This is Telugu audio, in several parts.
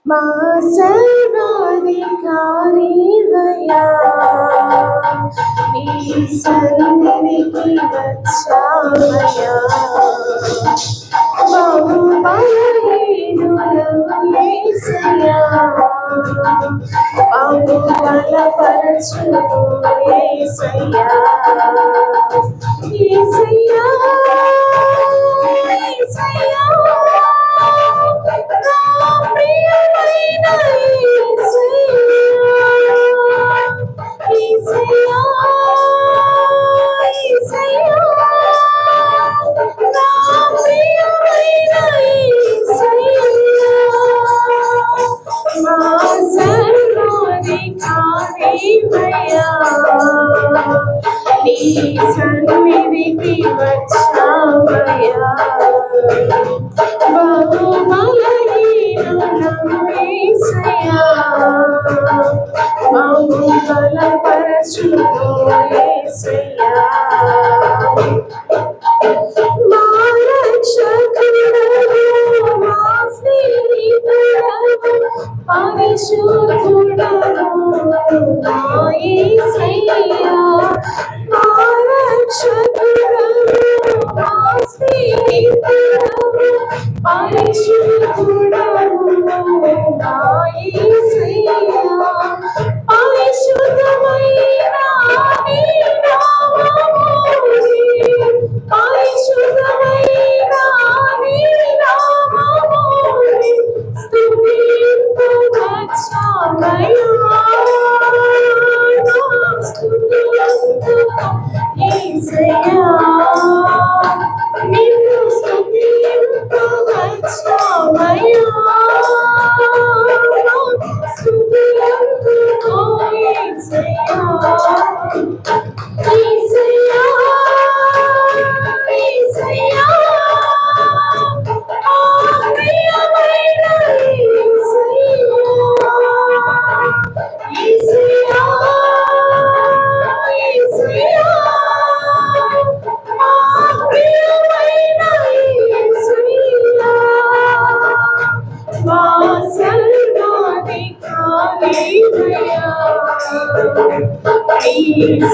మా సర్వాధికారివయ్యా, నీ సన్నిధికి వచ్చావయ్యా. బహు బలహీనులము యేసయ్యా, బహు బలపరచుము యేసయ్యా. యేసయ్యా, యేసయ్యా, నా ప్రియమైన యేసయ్యా, యేసయ్యా, యేసయ్యా, నా ప్రియమైన యేసయ్యా, మా సర్వాధికారివయ్యా, నీ సన్నిధికి వచ్చావయ్యా. బహు బలహీనులము యేసయ్యా, బహు బలపరచుము యేసయ్యా. మా రక్షకుడవు, మా స్నేహితుడవు, పరిశుద్ధుడవు నా యేసయ్యా. మా రక్షకుడవు, మా స్నేహితుడవు, పరిశుద్ధుడవు నా యేసయ్యా. పరిశుద్ధమైన నీ నామముని, పరిశుద్ధమైన నీ నామముని స్తుతింతువచ్చావయ్యా. నా స్తుతులందుకు యేసయ్యా, నిన్ను స్తుతింతువచ్చావయ్యా. స్తుతులందుకు యేసయ్యా, యేసయ్యా, యేసయ్యా, నా ప్రియమైన యేసయ్యా, యేసయ్యా, యేసయ్యా, నా ప్రియమైన యేసయ్యా, మా సర్వాధికారివయ్యా, నీ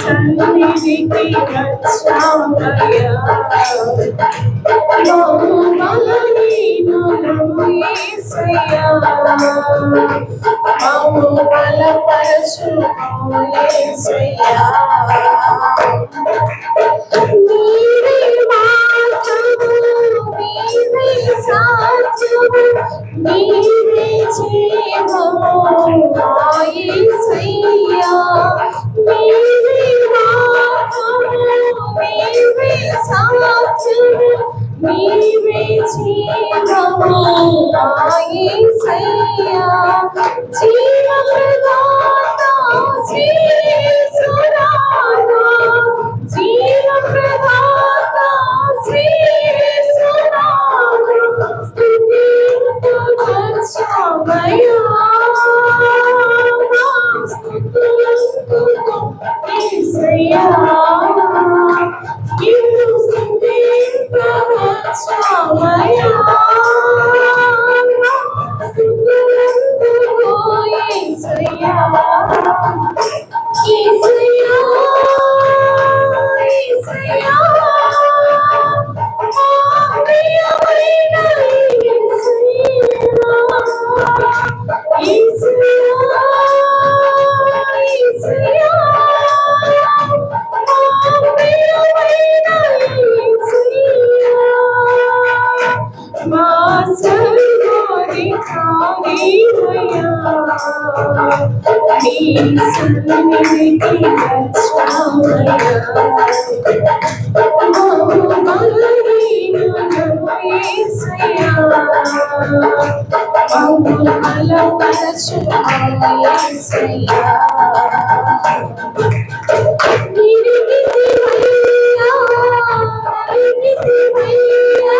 సన్నిధికి వచ్చావయ్యా. బహు బలహీనులము యేసయ్యా, బహు బలపరచుము యేసయ్యా. నీవే మార్గము, నీవే సత్యము, నీవే జీవము నా యేసయ్యా. నీవే మార్గము, నీవే సత్యము, నీవే జీవము నా యేసయ్యా. జీవప్రదాత శ్రీయేసునాథా, జీవప్రదాత శ్రీయేసునాథా, స్తుతింతువచ్చావయ్యా. నా స్తుతులందుకు యేసయ్యా, నిన్ను స్తుతింతువచ్చావయ్యా. నా స్తుతులందుకు యేసయ్యా, యేసయ్యా, యేసయ్యా, నా ప్రియమైన యేసయ్యా, యేసయ్యా, యేసయ్యా, నా ప్రియమైన యేసయ్యా, మా సర్వాధికారివయ్యా, నీ సన్నిధికి వచ్చావయ్యా. బహు బలహీనులము యేసయ్యా, బహు బలపరచుము యేసయ్యా. నిరిగితివయ్యా, నిరిగితివయ్యా,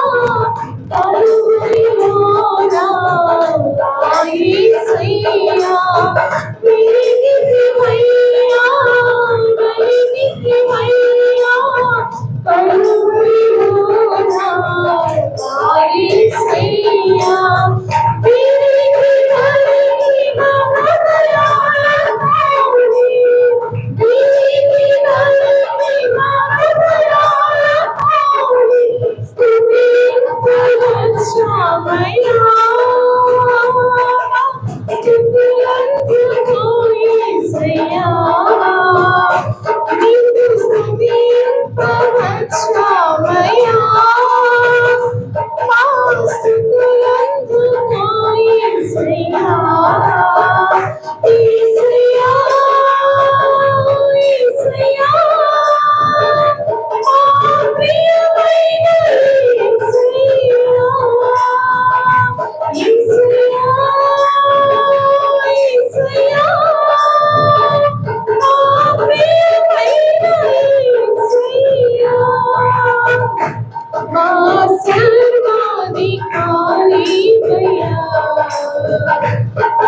కలువరిలోన నా యేసయ్యా. నిరిగితివయ్యా, నిరిగితివయ్యా, కలువరిలోన నా యేసయ్యా. నిరిగితివయ్యా,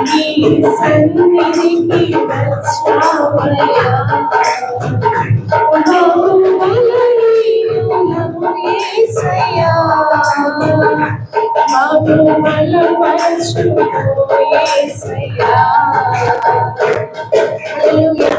నీ సన్నిధికి వచ్చావయ్యా బహుబలహీనులము యేసయ్యా మమ్ము బలపరచు యేసయ్యా హల్లెలూయా